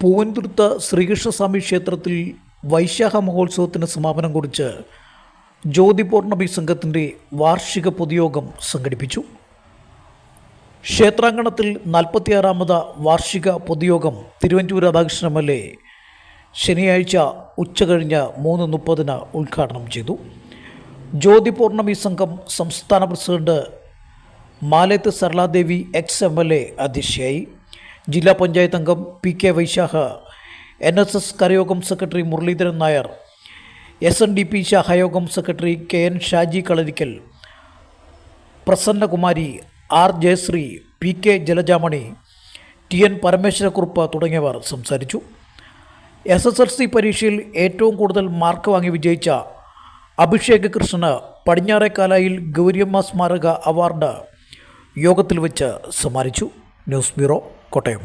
പൂവൻതുരുത്ത് ശ്രീകൃഷ്ണസ്വാമി ക്ഷേത്രത്തിൽ വൈശാഖ മഹോത്സവത്തിന് സമാപനം കുറിച്ച് ജ്യോതിപൗർണമി സംഘത്തിൻ്റെ വാർഷിക പൊതുയോഗം സംഘടിപ്പിച്ചു. ക്ഷേത്രാങ്കണത്തിൽ 46ാമത് വാർഷിക പൊതുയോഗം തിരുവഞ്ചൂർ രാധാകൃഷ്ണൻ MLA ശനിയാഴ്ച ഉച്ചകഴിഞ്ഞ് 3:30 ഉദ്ഘാടനം ചെയ്തു. ജ്യോതിപൗർണമി സംഘം സംസ്ഥാന പ്രസിഡന്റ് മാലേത്ത് സരളാദേവി MLA അധ്യക്ഷയായി. ജില്ലാ പഞ്ചായത്ത് അംഗം PK വൈശാഖ്, NSS കരയോഗം സെക്രട്ടറി മുരളീധരൻ നായർ, SNDP ശാഖായോഗം secretary KN Shaji Kalarikkal, Prasannakumari, R Jayasree, PK Jalajamani, TN Parameswarakkurup തുടങ്ങിയവർ സംസാരിച്ചു. SSLC പരീക്ഷയിൽ ഏറ്റവും കൂടുതൽ മാർക്ക് വാങ്ങി വിജയിച്ച അഭിഷേക് കൃഷ്ണന് പടിഞ്ഞാറേക്കാലായിൽ ഗൗരിയമ്മ സ്മാരക അവാർഡ് യോഗത്തിൽ വെച്ച് സമ്മാനിച്ചു. News bureau, Kottayam.